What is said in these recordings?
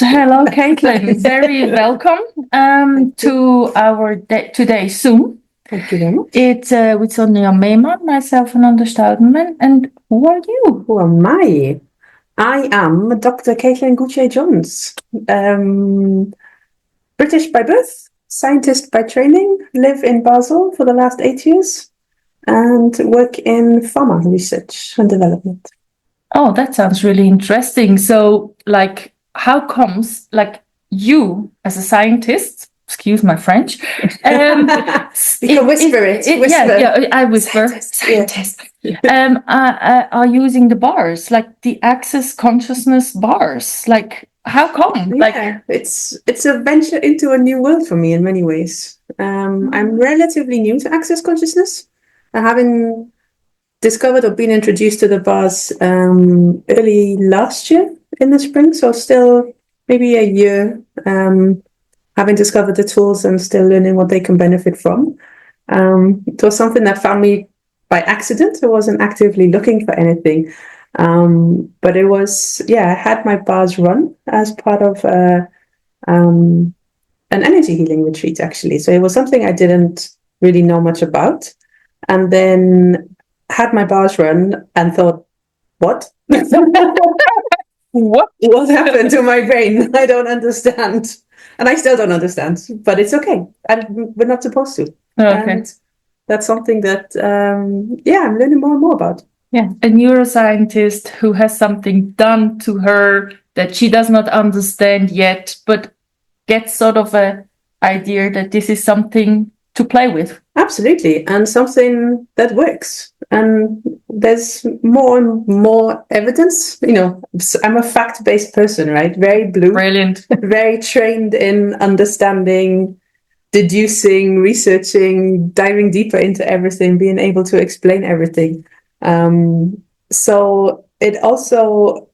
Hello, Caitlin. Very welcome to our today's Zoom. Thank you very much. It's with Sonja Mehmann, myself, and Anders Stoudenman. And who are you? Who am I? I am Dr. Caitlin Goutier-Jones. British by birth, scientist by training, live in Basel for the last 8 years, and work in pharma research and development. Oh, that sounds really interesting. So, how comes, you as a scientist, excuse my French, you can whisper it. Yeah, I whisper. Scientist. Yeah. Are using the bars, like the access consciousness bars. How come? Yeah, it's a venture into a new world for me in many ways. I'm relatively new to access consciousness. I haven't discovered or been introduced to the bars early last year in the spring, so still maybe a year having discovered the tools and still learning what they can benefit from. It was something that found me by accident. I wasn't actively looking for anything, but it was, I had my bars run as part of an energy healing retreat, actually. So it was something I didn't really know much about, and then had my bars run and thought, what? What happened to my brain? I don't understand. And I still don't understand, but it's okay. We're not supposed to. Okay. And that's something that, I'm learning more and more about. Yeah, a neuroscientist who has something done to her that she does not understand yet, but gets sort of an idea that this is something to play with. Absolutely, and something that works. And there's more and more evidence. I'm a fact-based person, right? Very blue. Brilliant. Very trained in understanding, deducing, researching, diving deeper into everything, being able to explain everything. So it also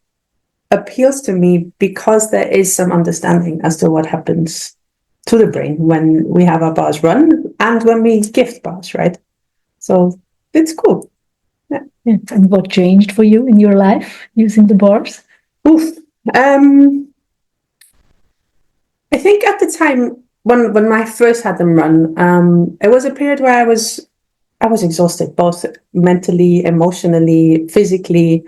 appeals to me because there is some understanding as to what happens to the brain when we have our bars run and when we gift bars, right? So it's cool. Yeah. And what changed for you in your life using the bars? I think at the time when I first had them run, it was a period where I was exhausted, both mentally, emotionally, physically.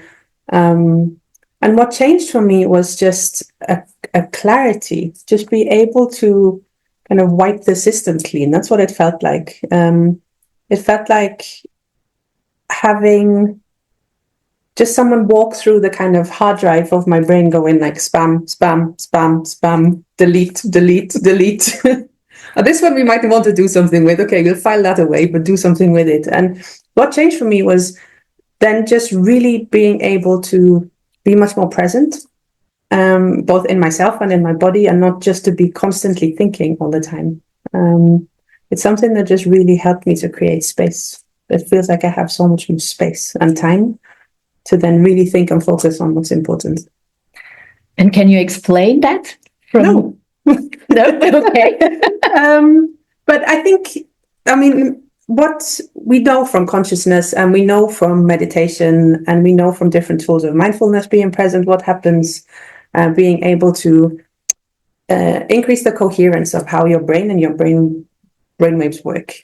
And what changed for me was just a clarity, just be able to kind of wipe the system clean. That's what it felt like. It felt like having just someone walk through the kind of hard drive of my brain, going like spam, spam, spam, spam, delete, delete, delete. This one we might want to do something with. Okay, we'll file that away, but do something with it. And what changed for me was then just really being able to be much more present, both in myself and in my body, and not just to be constantly thinking all the time. It's something that just really helped me to create space. It feels like I have so much more space and time to then really think and focus on what's important. And can you explain that? No. No? Okay. But I think, what we know from consciousness, and we know from meditation, and we know from different tools of mindfulness, being present, what happens, being able to increase the coherence of how your brain and your brainwaves work.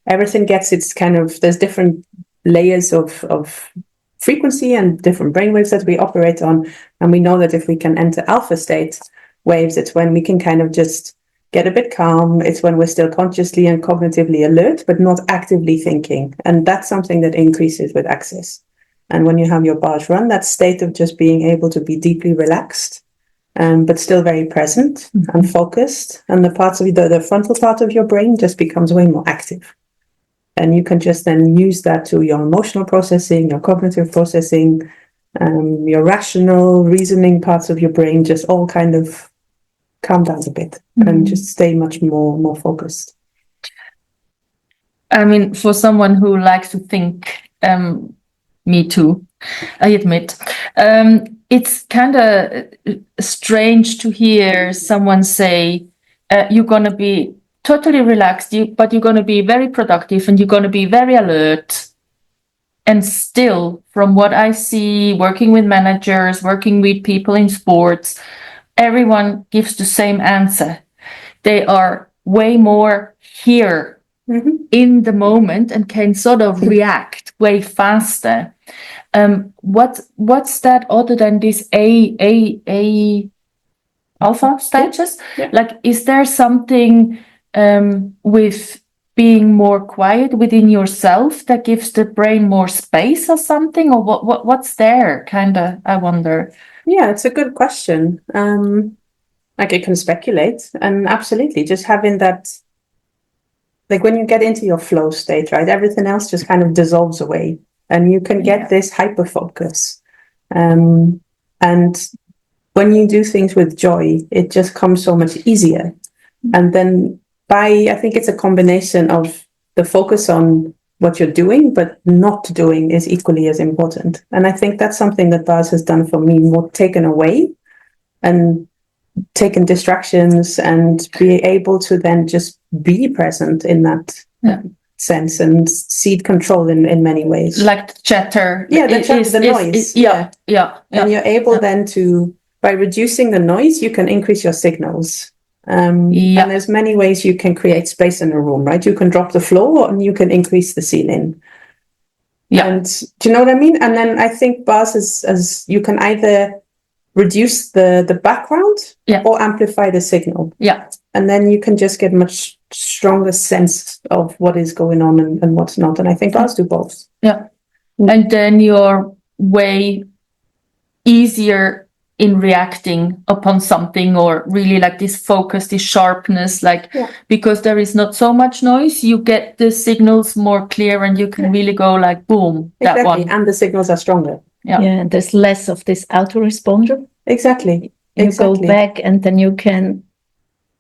Everything gets its kind of, there's different layers of frequency and different brainwaves that we operate on. And we know that if we can enter alpha state waves, it's when we can kind of just get a bit calm. It's when we're still consciously and cognitively alert, but not actively thinking. And that's something that increases with access. And when you have your bars run, that state of just being able to be deeply relaxed, but still very present and focused. And the parts of the frontal part of your brain just becomes way more active. And you can just then use that to your emotional processing, your cognitive processing, your rational reasoning parts of your brain, just all kind of calm down a bit and just stay much more focused. I mean, for someone who likes to think, me too, I admit, it's kind of strange to hear someone say, you're going to be totally relaxed, but you're going to be very productive and you're going to be very alert. And still, from what I see, working with managers, working with people in sports, everyone gives the same answer. They are way more here in the moment and can sort of react way faster. What's that other than these A alpha stages? Yeah. Like, is there something with being more quiet within yourself that gives the brain more space or something? Or what's there, kind of, I wonder? Yeah, it's a good question. Like, I can speculate, and absolutely just having that, like when you get into your flow state, right, everything else just kind of dissolves away and you can get this hyper focus. And when you do things with joy, it just comes so much easier. And then I think it's a combination of the focus on what you're doing, but not doing is equally as important. And I think that's something that Bars has done for me, more taken away and taken distractions and be able to then just be present in that sense and cede control in many ways. Like the chatter. Yeah, the noise. Yeah. And you're able then to, by reducing the noise, you can increase your signals. And there's many ways you can create space in a room, right? You can drop the floor and you can increase the ceiling. Yeah. And do you know what I mean? And then I think Bars is as you can either reduce the background or amplify the signal. Yeah. And then you can just get much stronger sense of what is going on and what's not. And I think Bars do both. Yeah. And then you're way easier in reacting upon something, or really like this focus, this sharpness, like because there is not so much noise, you get the signals more clear and you can really go like boom, exactly. that one. And the signals are stronger. Yeah, and there's less of this autoresponder. Exactly. You go back and then you can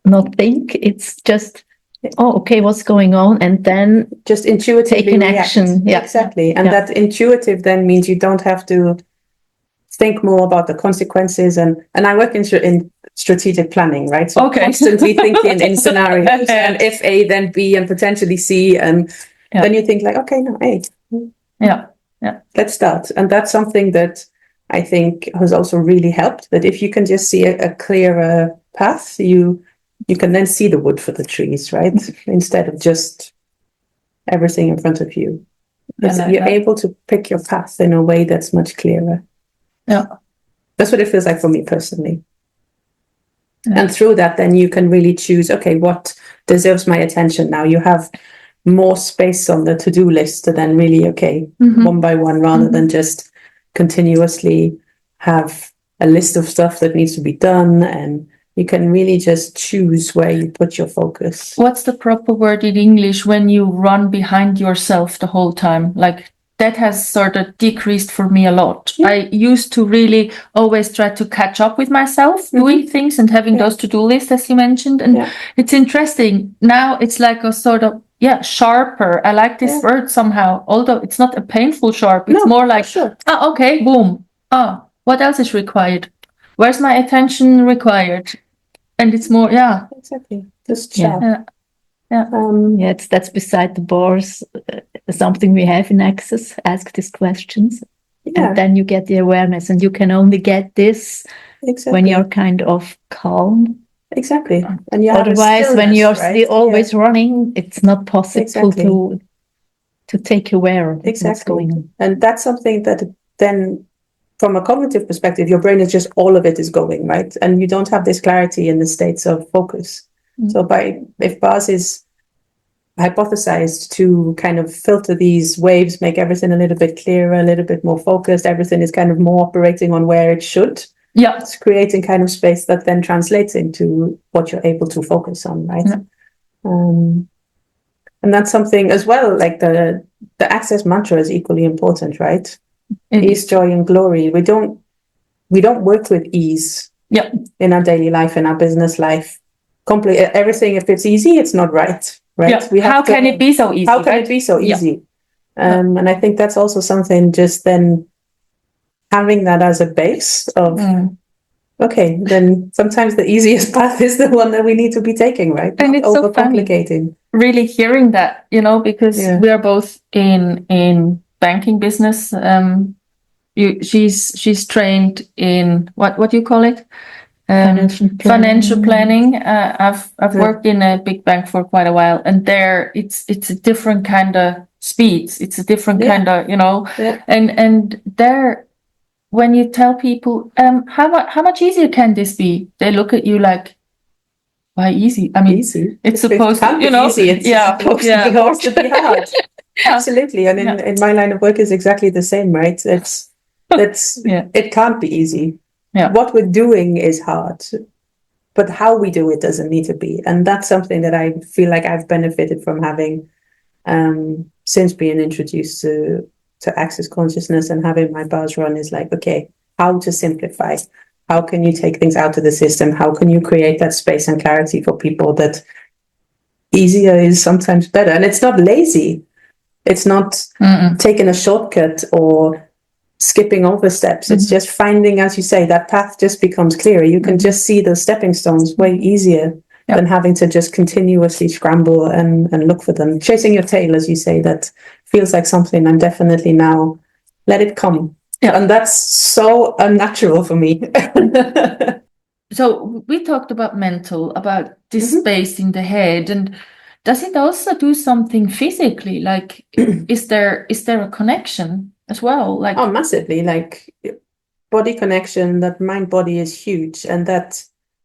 not think. It's just, oh, okay, what's going on? And then just intuitively take an action. Yeah, exactly. And that intuitive then means you don't have to think more about the consequences. And I work in strategic planning, right? So constantly thinking in scenarios and if A, then B, and potentially C. And then you think like, okay, no, A. Yeah. Let's start. And that's something that I think has also really helped, that if you can just see a clearer path, you can then see the wood for the trees, right? Instead of just everything in front of you. You're able to pick your path in a way that's much clearer. Yeah. That's what it feels like for me personally. Yeah. And through that, then you can really choose, okay, what deserves my attention now? You have more space on the to-do list to then really, one by one, rather than just continuously have a list of stuff that needs to be done. And you can really just choose where you put your focus. What's the proper word in English when you run behind yourself the whole time? Like, that has sort of decreased for me a lot. Yeah. I used to really always try to catch up with myself, doing things and having those to-do lists, as you mentioned. And it's interesting. Now it's like a sort of, sharper. I like this word somehow, although it's not a painful sharp. It's more like, okay, boom. What else is required? Where's my attention required? And it's more, exactly. Just sharp. That's beside the bars, something we have in Access. Ask these questions, and then you get the awareness, and you can only get this when you're kind of calm. Exactly. And otherwise, when you're always running, it's not possible to take aware of what's going on. And that's something that then, from a cognitive perspective, your brain is just all of it is going, right? And you don't have this clarity in the states of focus. So if Bars is hypothesized to kind of filter these waves, make everything a little bit clearer, a little bit more focused, everything is kind of more operating on where it should. Yeah. It's creating kind of space that then translates into what you're able to focus on, right? Yeah. And that's something as well, like the Access mantra is equally important, right? Ease, joy, and glory. We don't work with ease in our daily life, in our business life. Everything, if it's easy, it's not right. How can it be so easy? How can it be so easy? And I think that's also something, just then having that as a base of, then sometimes the easiest path is the one that we need to be taking, right? And it's so funny, really hearing that, because we are both in banking business. She's trained in what do you call it? financial planning. I've worked in a big bank for quite a while, and there it's a different kind of speeds. It's a different kind of, and there, when you tell people, how much easier can this be? They look at you like, why easy? I mean, easy. It's supposed to, easy. It's supposed to be hard. Absolutely. And in my line of work is exactly the same, right? It can't be easy. Yeah. What we're doing is hard, but how we do it doesn't need to be. And that's something that I feel like I've benefited from having since being introduced to Access Consciousness and having my bars run is like, okay, how to simplify? How can you take things out of the system? How can you create that space and clarity for people that easier is sometimes better? And it's not lazy. It's not taking a shortcut or skipping over steps. It's just finding, as you say, that path just becomes clearer. You can just see the stepping stones way easier than having to just continuously scramble and look for them. Chasing your tail, as you say, that feels like something I'm definitely now let it come. Yeah. And that's so unnatural for me. So we talked about mental, about this space in the head, and does it also do something physically? Like, is there a connection as well? Like, oh, massively. Like body connection, that mind body is huge, and that.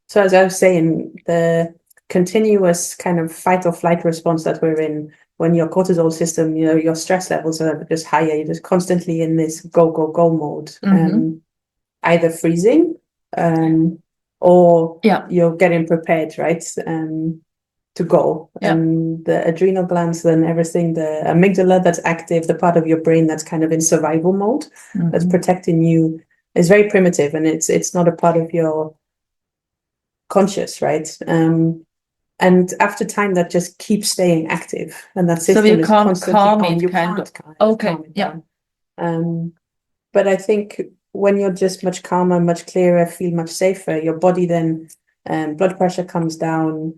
So as I was saying, the continuous kind of fight or flight response that we're in when your cortisol system, your stress levels are just higher. You're just constantly in this go mode, either freezing, or you're getting prepared, right? To go. And the adrenal glands and everything, the amygdala that's active, the part of your brain that's kind of in survival mode, that's protecting you, is very primitive, and it's not a part of your conscious, right? And after time, that just keeps staying active, and that system is constantly on. You can't calm it down. But I think when you're just much calmer, much clearer, feel much safer, your body then, blood pressure comes down,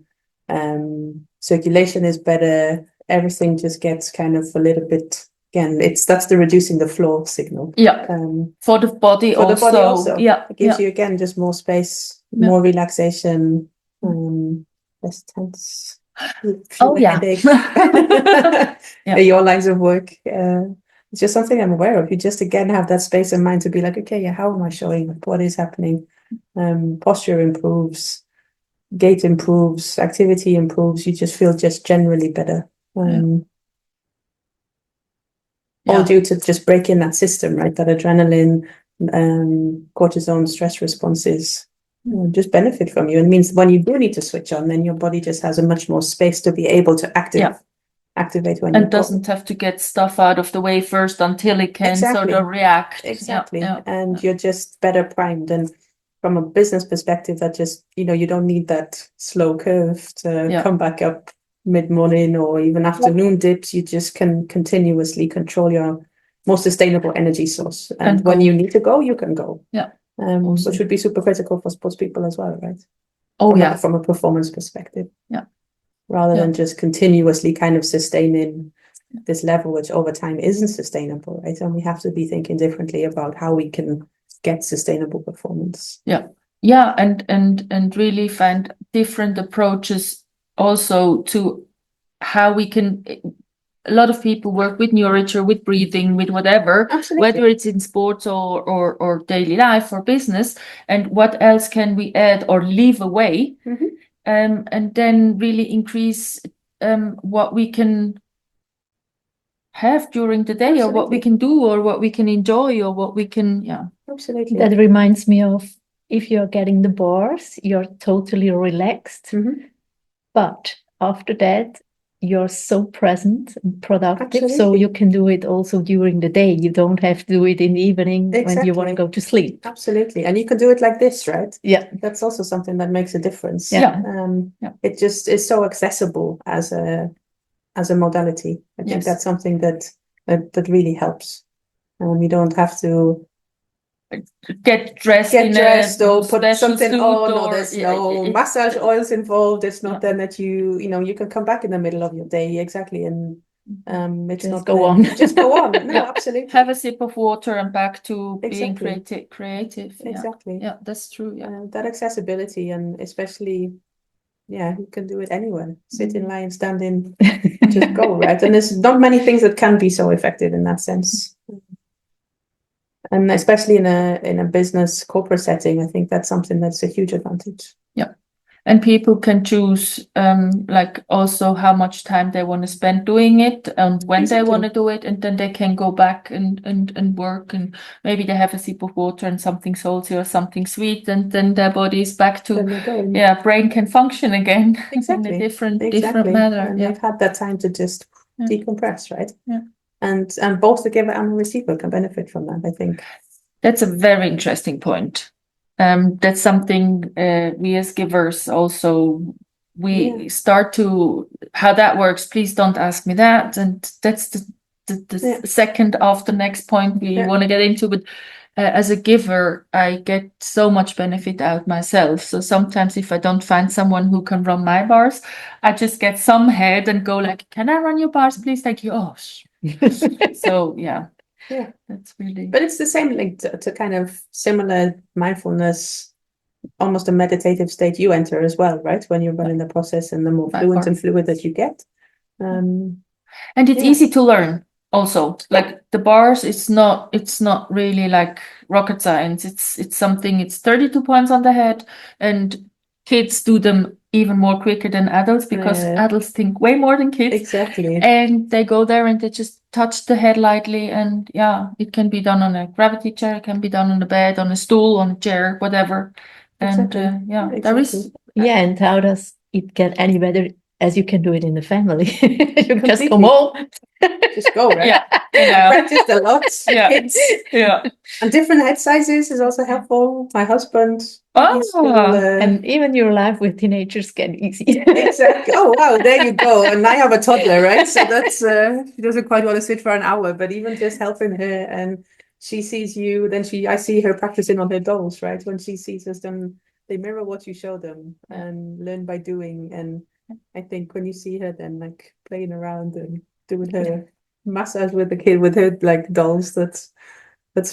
circulation is better, everything just gets kind of a little bit, again, that's the reducing the flow signal. For the body also. It gives you, again, just more space, more relaxation, less tense, fewer headaches. Your lines of work. It's just something I'm aware of. You just, again, have that space in mind to be like, okay, how am I showing? What is happening? Posture improves, gait improves, activity improves. You just feel just generally better. All due to just breaking that system, right? That adrenaline, cortisol, stress responses just benefit from you. It means when you do need to switch on, then your body just has a much more space to be able to activate when and doesn't have to get stuff out of the way first until it can sort of react. Exactly. And you're just better primed. And from a business perspective, that just, you don't need that slow curve to come back up mid-morning or even afternoon dips. You just can continuously control your most sustainable energy source. And when you need to go, you can go. Which would be super critical for sports people as well, right? From a performance perspective. Rather than just continuously kind of sustaining this level, which over time isn't sustainable, right? And we have to be thinking differently about how we can get sustainable performance. And really find different approaches also to how we can. A lot of people work with neurology, with breathing, with whatever, whether it's in sports or daily life or business, and what else can we add or leave away, and then really increase what we can have during the day, or what we can do, or what we can enjoy, or what we can, Absolutely. That reminds me of, if you're getting the bars, you're totally relaxed, but after that, you're so present and productive, so you can do it also during the day. You don't have to do it in the evening when you want to go to sleep. Absolutely. And you can do it like this, right? Yeah. That's also something that makes a difference. It just is so accessible as a modality. I think that's something that really helps. You don't have to get dressed or put something on, or there's no massage oils involved. It's not then that you can come back in the middle of your day, exactly, and It's Just not go like- on. Just go on. No, Yeah. absolutely. Have a sip of water and back to being Exactly. creative. Yeah. Exactly. Yeah, that's true. Yeah. That accessibility, and especially, you can do it anywhere. Sit in line, stand in, just go, right? And there's not many things that can be so effective in that sense. And especially in a business corporate setting, I think that's something that's a huge advantage. Yeah. And people can choose like also how much time they want to spend doing it and when they want to do it, and then they can go back and work, and maybe they have a sip of water and something salty or something sweet, and then their body is back to brain can function again in a different manner. And yeah. they've had that time to just decompress, right? Yeah. And both the giver and the receiver can benefit from that, I think. That's a very interesting point. That's something we as givers also, we start to, how that works, please don't ask me that. And that's the second of the next point we want to get into. But as a giver, I get so much benefit out myself. So sometimes if I don't find someone who can run my bars, I just get some head and go like, can I run your bars, please? Thank you. Oh, so yeah. Yeah, that's really. But it's the same link to kind of similar mindfulness, almost a meditative state you enter as well, right? When you're running the process, and the more fluent and fluid that you get. And it's easy to learn also. Like the bars, it's not really like rocket science. It's something, it's 32 points on the head, and kids do them even more quicker than adults, because adults think way more than kids. Exactly. And they go there and they just touch the head lightly, and it can be done on a gravity chair, it can be done on a bed, on a stool, on a chair, whatever. And there is. Yeah, and how does it get any better as you can do it in the family? You just come home. Just go, right? Yeah. Practice a lot. Kids. Yeah. And different head sizes is also helpful. My husband. And even your life with teenagers get easy. Exactly. Oh, wow. There you go. And I have a toddler, right? So that's, she doesn't quite want to sit for an hour, but even just helping her, and she sees you, then I see her practicing on her dolls, right? When she sees us, then they mirror what you show them and learn by doing. And I think when you see her then like playing around and doing her massage with the kid with her like dolls, that's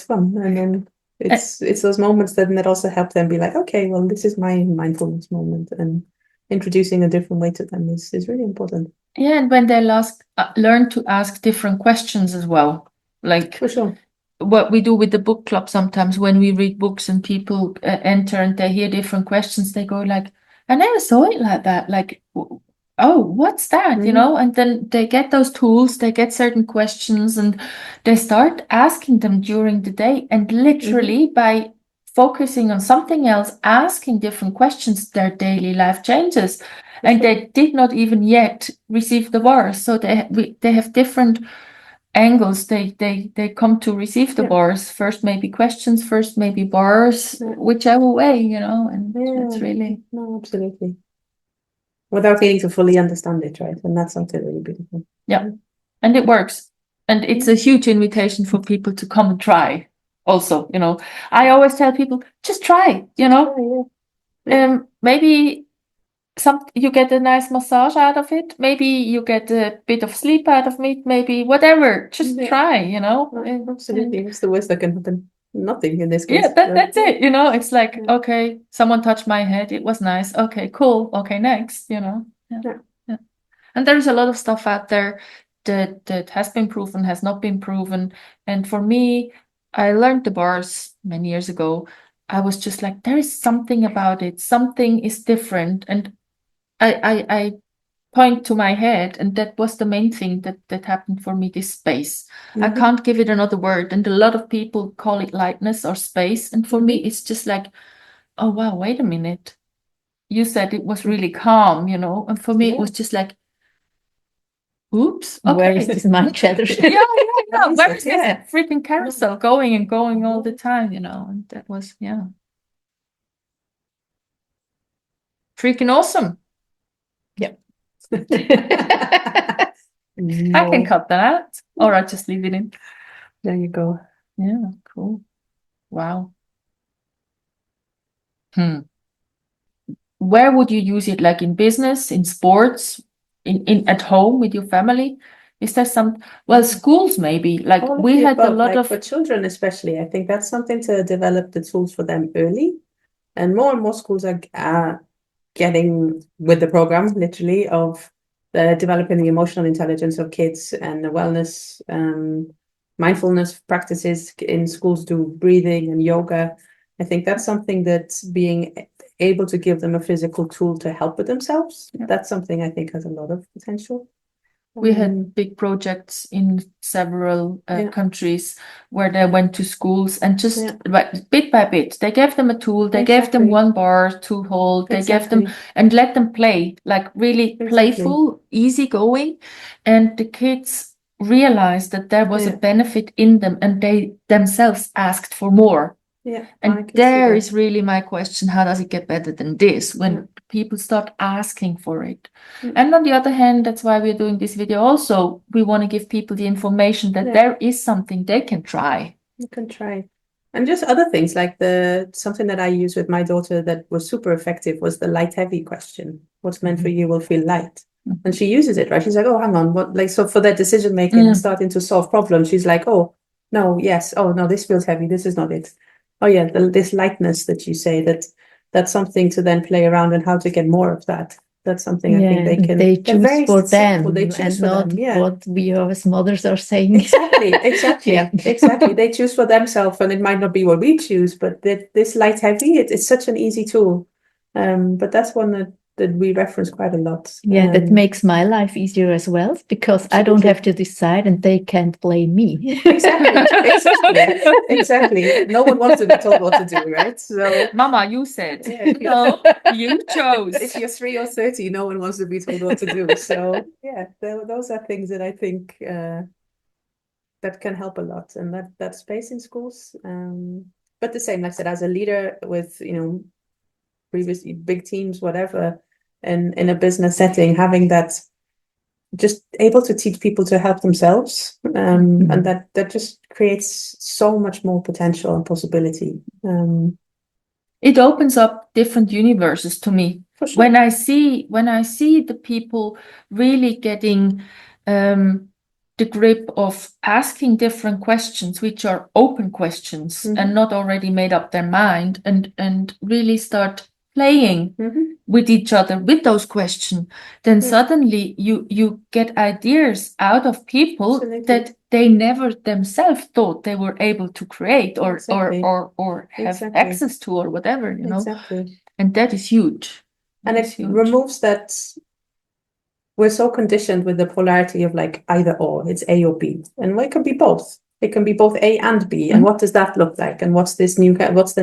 fun. And then it's those moments that also help them be like, okay, well, this is my mindfulness moment, and introducing a different way to them is really important. Yeah, and when they learn to ask different questions as well, like for sure. What we do with the book club sometimes, when we read books and people enter and they hear different questions, they go like, I never saw it like that. Like, oh, what's that? And then they get those tools, they get certain questions, and they start asking them during the day. And literally by focusing on something else, asking different questions, their daily life changes. And they did not even yet receive the bars. So they have different angles they come to receive the bars. First maybe questions, first maybe bars, whichever way, and that's really. No, absolutely. Without needing to fully understand it, right? And that's something really beautiful. Yeah. And it works. And it's a huge invitation for people to come and try also, I always tell people, just try, maybe you get a nice massage out of it. Maybe you get a bit of sleep out of it. Maybe whatever. Just try, Absolutely. What's the worst that can happen? Nothing in this case. Yeah, that's it. It's like, okay, someone touched my head. It was nice. Okay, cool. Okay, next. Yeah. And there's a lot of stuff out there that has been proven, has not been proven. And for me, I learned the bars many years ago. I was just like, there is something about it. Something is different. And I point to my head, and that was the main thing that happened for me, this space. I can't give it another word. And a lot of people call it lightness or space. And for me, it's just like, oh, wow, wait a minute. You said it was really calm, and for me, it was just like, oops, okay. Where is this mind chatter? Yeah. Where is this freaking carousel going and going all the time, and that was, freaking awesome. Yep. I can cut that out, or I'll just leave it in. There you go. Yeah, cool. Wow. Where would you use it? Like in business, in sports, in at home with your family? Is there schools maybe, like All of we the had a above, lot like of, for children especially, I think that's something to develop the tools for them early. And more schools are getting with the program, literally, of developing the emotional intelligence of kids and the wellness, mindfulness practices in schools, do breathing and yoga. I think that's something that being able to give them a physical tool to help with themselves, that's something I think has a lot of potential. we had big projects in several countries where they went to schools and just bit by bit, they gave them a tool, they gave them one bar to hold, they gave them and let them play, like really playful, easygoing. And the kids realized that there was a benefit in them and they themselves asked for more. And there is really my question, how does it get better than this when people start asking for it? And on the other hand, that's why we're doing this video also. We want to give people the information that there is something they can try. You can try. And just other things like something that I use with my daughter that was super effective was the light heavy question. What's meant for you will feel light. And she uses it, right? She's like, oh, hang on, what, like, so for their decision making and starting to solve problems, she's like, oh, no, yes, oh, no, this feels heavy, this is not it. Oh, yeah, this lightness that you say, that's something to then play around and how to get more of that. That's something I think they choose very for simple. them They choose and for not them, what we as mothers are saying. Exactly. Exactly. They choose for themselves, and it might not be what we choose, but this light heavy, it's such an easy tool. But that's one that we reference quite a lot. That makes my life easier as well, because I don't have to decide and they can't blame me. Exactly. No one wants to be told what to do, right? So, Mama, you said, no, you chose. If you're 3 or 30, no one wants to be told what to do. So, those are things that I think that can help a lot, and that space in schools. But the same, like I said, as a leader with, previously big teams, whatever, and in a business setting, having that, just able to teach people to help themselves, and that just creates so much more potential and possibility. It opens up different universes to me. For sure. When I see the people really getting the grip of asking different questions, which are open questions and not already made up their mind, and really start playing with each other with those questions, then suddenly you get ideas out of people that they never themselves thought they were able to create or have access to or whatever, and that is huge. And it removes that. We're so conditioned with the polarity of like either or, it's A or B, and it can be both. It can be both A and B. And what does that look like? And what's then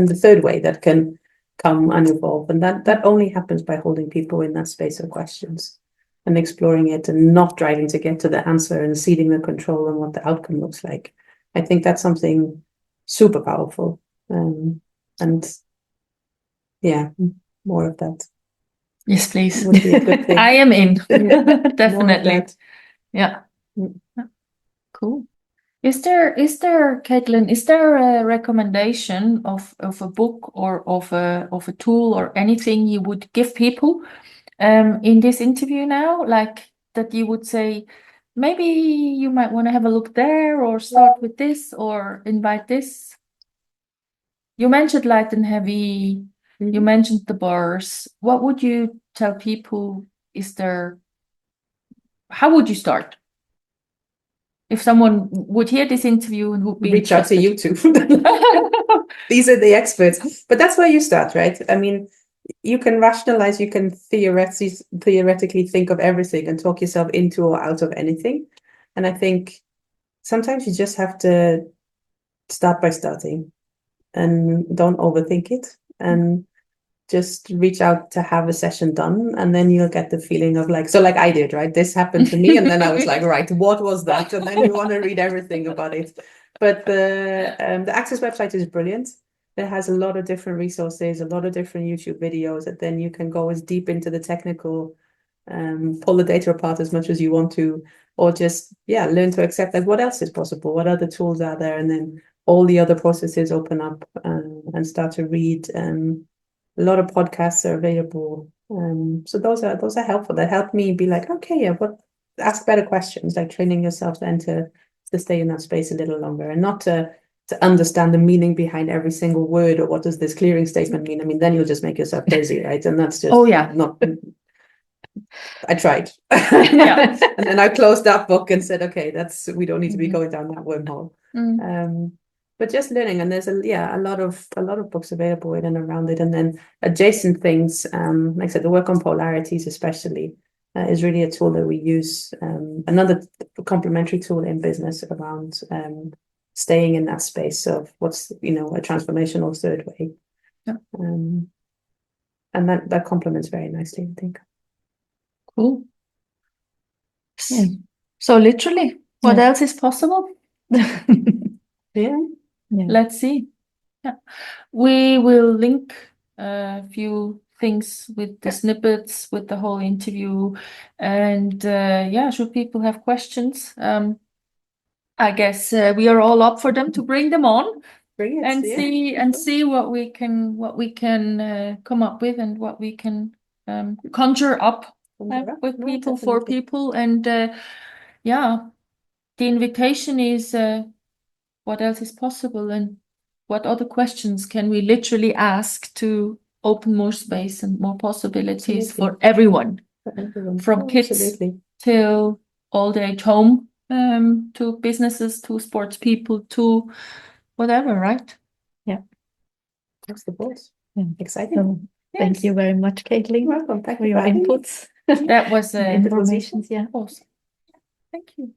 the third way that can come and evolve? And that only happens by holding people in that space of questions and exploring it and not driving to get to the answer and ceding the control on what the outcome looks like. I think that's something super powerful. And more of that. Yes, please. Would be a good thing. I am in. Definitely. Yeah. Cool. Is there, Caitlin, is there a recommendation of a book or of a tool or anything you would give people in this interview now? Like that you would say, maybe you might want to have a look there or start with this or invite this? You mentioned light and heavy. You mentioned the bars. What would you tell people? How would you start? If someone would hear this interview and would be reach out to you too. These are the experts. But that's where you start, right? I mean, you can rationalize, you can theoretically think of everything and talk yourself into or out of anything. And I think sometimes you just have to start by starting and don't overthink it and just reach out to have a session done, and then you'll get the feeling of like I did, right? This happened to me, and then I was like, right, what was that? And then you want to read everything about it. But the Access website is brilliant. It has a lot of different resources, a lot of different YouTube videos that then you can go as deep into the technical, pull the data apart as much as you want to, or just learn to accept like what else is possible, what other tools are there, and then all the other processes open up and start to read. A lot of podcasts are available. So those are helpful. That help me be like, okay, ask better questions, like training yourself then to stay in that space a little longer, and not to understand the meaning behind every single word, or what does this clearing statement mean. I mean, then you'll just make yourself crazy, right? And that's just not. I tried. Yeah. And then I closed that book and said, okay, we don't need to be Mhm. going down that wormhole. But just learning, and there's a lot of books available in and around it, and then adjacent things. Like I said, the work on polarities, especially, is really a tool that we use. Another complementary tool in business around staying in that space of what's a transformational third way. Yeah. And that complements very nicely, I think. Cool. Yeah. So literally, what Yeah. else is possible? Yeah. Let's see. Yeah. We will link a few things with the snippets, with the whole interview. And should people have questions, I guess we are all up for them to bring them on. Bring it, and see what we can come up with, and what we can conjure up with people, for people. And the invitation is what else is possible, and what other questions can we literally ask to open more space and more possibilities for everyone, from kids till old age home, to businesses, to sports people, to whatever, right? Yeah. That's the boss. Yeah. Exciting. So, thank you very much, Caitlin. You're welcome. Thank for you your for having me. inputs. That was information. Yeah. awesome. Thank you.